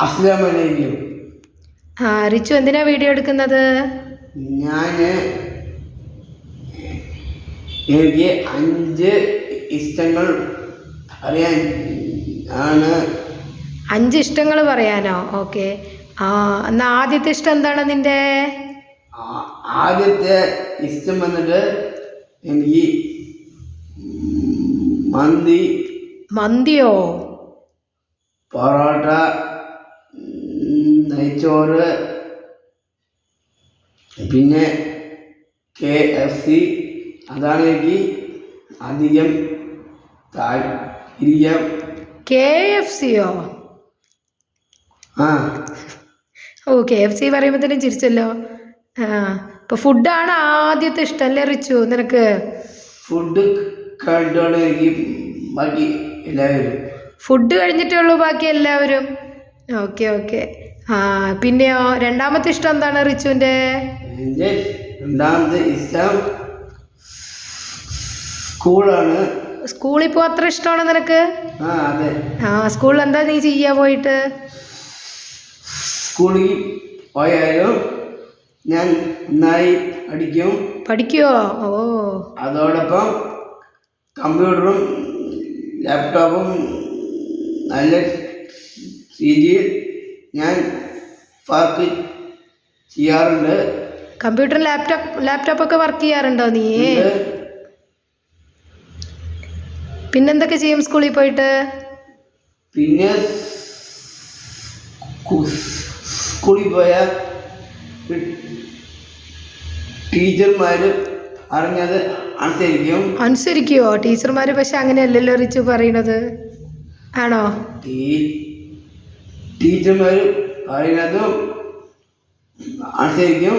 അസ്സലാമലൈക്കും. റിച്ചു എന്തിനാ വീഡിയോ എടുക്കുന്നത്? എനിക്ക് 5 ഇഷ്ടങ്ങൾ അറിയാൻ ആണ്. 5 ഇഷ്ടങ്ങൾ പറയാനോ? ഓക്കെ. എന്നാ ആദ്യത്തെ ഇഷ്ടം എന്താണ് നിന്റെ? ആദ്യത്തെ ഇഷ്ടം വന്നിട്ട് എനിക്ക് മന്തി. മന്തിയോ? പൊറോട്ട, നെയ്ച്ചോറ്, പിന്നെ KFC. അതാണ് എനിക്ക് അധികം താല്പര്യം. KFCയോ? KFC പറയുമ്പോൾ തന്നെ ചിരിച്ചല്ലോ. ഇപ്പൊ ഫുഡാണ് ആദ്യത്തെ ഇഷ്ടം അല്ലേ റിച്ചു നിനക്ക്? ഫുഡ് കണ്ടോണ്ട് എനിക്ക് ബാക്കി എല്ലാവരും. ഫുഡ് കഴിഞ്ഞിട്ടേ ഉള്ളൂ ബാക്കി എല്ലാവരും. ഓക്കെ. പിന്നെയോ രണ്ടാമത്തെ ഇഷ്ടം എന്താണ് റിച്ചുവിന്റെ? എൻ്റെ രണ്ടാമത്തെ ഇഷ്ടം സ്കൂളാണ്. സ്കൂളിൽ പോ അത്ര ഇഷ്ടമാണോ നിനക്ക്? അതെ. സ്കൂളിൽ എന്താ നീ ചെയ്യാ പോയിട്ട്? സ്കൂളിൽ പോയാലും ഞാൻ നന്നായി പഠിക്കുമോ? അതോടൊപ്പം കമ്പ്യൂട്ടറും ലാപ്ടോപ്പും നല്ല രീതിയിൽ ഞാൻ വർക്ക് ചെയ്യാറുണ്ട്. കമ്പ്യൂട്ടറും ലാപ്ടോപ്പൊക്കെ വർക്ക് ചെയ്യാറുണ്ടോ നീ? പിന്നെന്തൊക്കെ ചെയ്യും സ്കൂളിൽ പോയിട്ട്? പിന്നെ സ്കൂളിൽ പോയാൽ ടീച്ചർമാർ അറിഞ്ഞത് അനുസരിക്കുമോ? ടീച്ചർമാർ പക്ഷെ അങ്ങനെയല്ലല്ലോ റിച്ചു പറയണത്. ആണോ? ടീച്ചർമാർ പറയുന്നതും അനുസരിക്കും.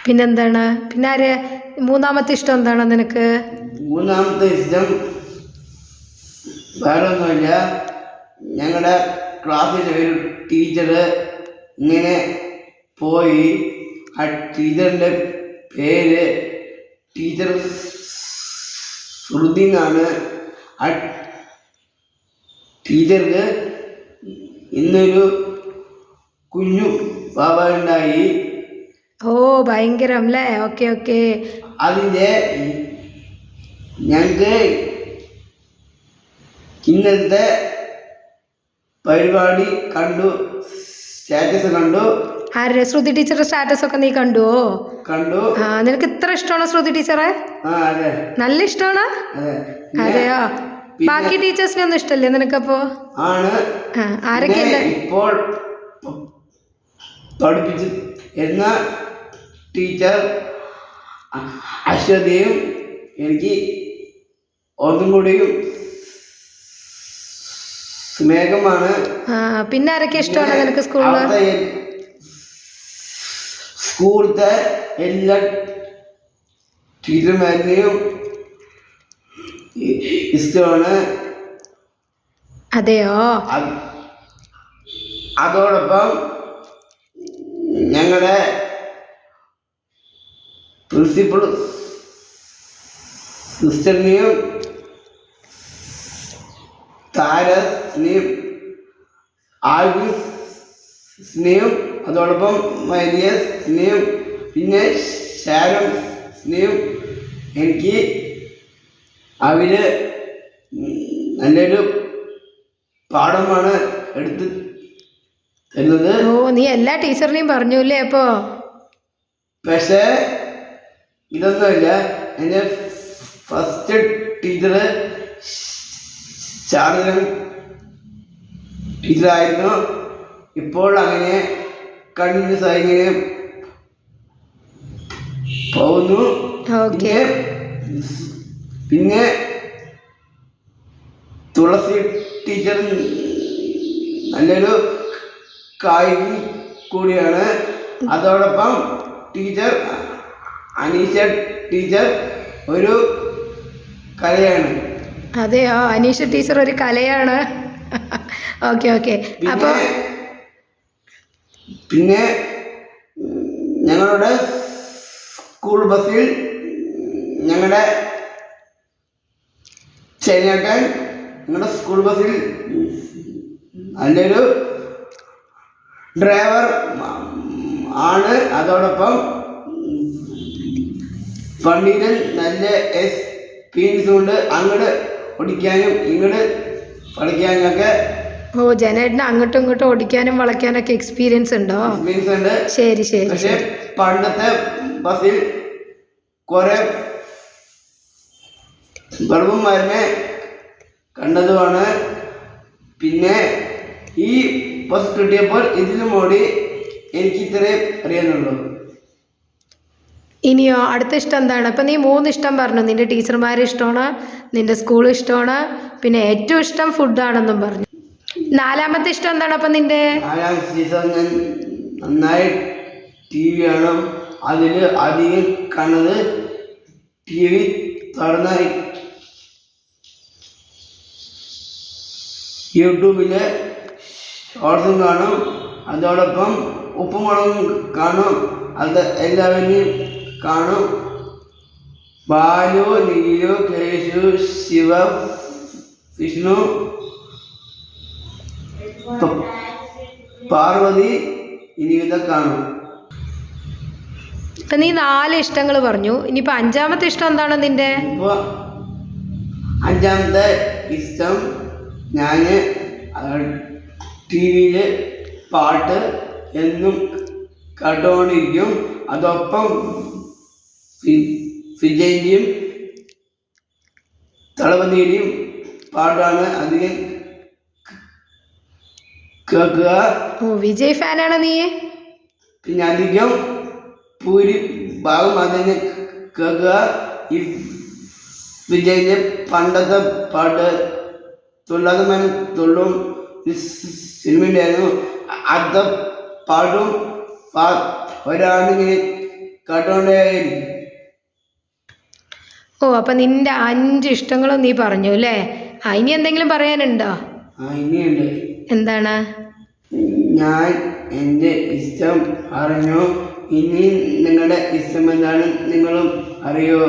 പിന്നെന്താണ്? പിന്നെ മൂന്നാമത്തെ ഇഷ്ടം എന്താണ് നിനക്ക്? മൂന്നാമത്തെ ഇഷ്ടം വേറെ ഒന്നുമില്ല. ഞങ്ങളുടെ ക്ലാസ്സിലെ ഒരു ടീച്ചർ ഇങ്ങനെ പോയി. ആ ടീച്ചറിൻ്റെ പേര് ടീച്ചർ ശ്രുതി എന്നാണ്. ആ ടീച്ചർക്ക് ഇന്നൊരു കുഞ്ഞു ബാബ ഉണ്ടായി. ഭയങ്കരം അല്ലേ? ഓക്കെ. അതിൻ്റെ ഞങ്ങൾക്ക് ഇന്നത്തെ പരിപാടി കണ്ടു, സ്റ്റാറ്റസ് കണ്ടു. ശ്രുതി ടീച്ചറുടെ സ്റ്റാറ്റസ് ഒക്കെ നീ കണ്ടുവോ? കണ്ടു. നിനക്ക് ഇത്ര ഇഷ്ടമാണോ ശ്രുതി ടീച്ചറെ? അതെ. നല്ല ഇഷ്ടമാണോ? അതെയോ? ബാക്കി ടീച്ചേഴ്സിനെ ഒന്നും ഇഷ്ടല്ലേ നിനക്കപ്പോ? ആണ്. ആരൊക്കെയല്ല ഇപ്പോൾ പഠിപ്പിച്ച് എന്ന ടീച്ചർ അശ്വതിയും എനിക്ക് ഒന്നും കൂടിയും സ്നേഹമാണ്. പിന്നെ ആരൊക്കെ ഇഷ്ടമാണ് നിനക്ക് സ്കൂളിലത്തെ എല്ലാ ടീച്ചർമാരെയും ഇഷ്ടമാണ്. അതെയോ? അതോടൊപ്പം ഞങ്ങളുടെ പ്രിൻസിപ്പൽ സിസ്റ്ററിനെയും താരസിനെയും ആൽവിസിനെയും അതോടൊപ്പം മരിയസിനെയും പിന്നെ ഷാരംസിനെയും എനിക്ക് അവര് നല്ലൊരു പാഠമാണ് എടുത്ത് തരുന്നത്. നീ എല്ലാ ടീച്ചറിനെയും പറഞ്ഞു അല്ലേ അപ്പോ? പക്ഷേ ഇതൊന്നുമില്ല. എൻ്റെ ഫസ്റ്റ് ടീച്ചർ ശാരദ ടീച്ചറായിരുന്നു. ഇപ്പോൾ അങ്ങനെ കണ്ടിന്യൂസ് ആയി ഇങ്ങനെ പോകുന്നു. പിന്നെ തുളസി ടീച്ചർ നല്ലൊരു കായിക കൂടിയാണ്. അതോടൊപ്പം ടീച്ചർ അനീഷ ടീച്ചർ ഒരു കലയാണ്. അതെയോ? അനീഷ ടീച്ചർ ഒരു കലയാണ്. ഓക്കെ. അപ്പോൾ പിന്നെ ഞങ്ങളുടെ സ്കൂൾ ബസ്സിൽ ഞങ്ങളുടെ ചേട്ടൻ നിങ്ങളുടെ സ്കൂൾ ബസ്സിൽ നല്ലൊരു ഡ്രൈവർ ആണ്. അതോടൊപ്പം വണ്ടിയിൽ നല്ല എക്സ്പീരിയൻസ് ഉണ്ട്. അങ്ങോട്ട് ഓടിക്കാനും ഇങ്ങോട്ട് പഠിക്കാനും ഒക്കെ. ഓ, ജനേട്ടന് അങ്ങോട്ടും ഇങ്ങോട്ടും ഓടിക്കാനും വളയ്ക്കാനൊക്കെ എക്സ്പീരിയൻസ് ഉണ്ടോ? എക്സ്പീരിയൻസ് ഉണ്ട്. ശരി ശരി. പക്ഷെ പണ്ടത്തെ ബസ്സിൽ കുറെ ബൾബന്മാരെ കണ്ടതുമാണ്. പിന്നെ ഈ ബസ് കിട്ടിയപ്പോൾ ഇതിലും ഓടി. എനിക്ക് ഇത്രയും അറിയാനുള്ളൂ. ഇനിയോ അടുത്ത ഇഷ്ടം എന്താണ്? അപ്പം നീ 3 ഇഷ്ടം പറഞ്ഞു. നിന്റെ ടീച്ചർമാരെ ഇഷ്ടമാണ്, നിന്റെ സ്കൂൾ ഇഷ്ടമാണ്, പിന്നെ ഏറ്റവും ഇഷ്ടം ഫുഡാണെന്നും പറഞ്ഞു. 4ാമത്തെ ഇഷ്ടം എന്താണ് അപ്പം നിന്റെ? 4ാമത്തെ ദിവസം ഞാൻ നന്നായി TV കാണും. അതിൽ അധികം കാണുന്നത് TV തുറന്ന യൂട്യൂബിലെ ഷോർട്സും കാണും. അതോടൊപ്പം ഉപ്പുമുളകും കാണും. അത് എല്ലാവരെയും കാണും. ബാലു, നീലു, കേശു, ശിവ, വിഷ്ണു, പാർവതി ഇനിവിധം കാണും. ഇപ്പം നീ 4 ഇഷ്ടങ്ങൾ പറഞ്ഞു. ഇനിയിപ്പോൾ 5ാമത്തെ ഇഷ്ടം എന്താണ് നിന്റെ? ഇപ്പോൾ 5ാമത്തെ ഇഷ്ടം ഞാൻ TV-യിൽ പാട്ട് എന്നും കേട്ടുകൊണ്ടിരിക്കും. അതൊപ്പം വിജയിൻ്റെയും തളപതിയുടെയും പാട്ടാണ് അധികം കേൾക്കുക. ഓ, വിജയ് ഫാനാണ് നീ? പിന്നെ അധികം ഭൂരിഭാഗം അതിനെ കേൾക്കുക. ഈ വിജയിൻ്റെ പണ്ടത്തെ പാട്ട് തുള്ളാതെ മൻ തുള്ളും സിനിമയുണ്ടായിരുന്നു. അടുത്ത പാട്ടും ഒരാളിങ്ങനെ കേട്ടോണ്ടേയിരിക്കും. ഓ, അപ്പം നിന്റെ 5 ഇഷ്ടങ്ങളും നീ പറഞ്ഞു അല്ലേ? ഇനി എന്തെങ്കിലും പറയാനുണ്ടോ? ഇനിയുണ്ട്. എന്താണ്? ഞാൻ എൻ്റെ ഇഷ്ടം അറിഞ്ഞു. ഇനി നിങ്ങളുടെ ഇഷ്ടം എന്താണ് നിങ്ങളും അറിയോ?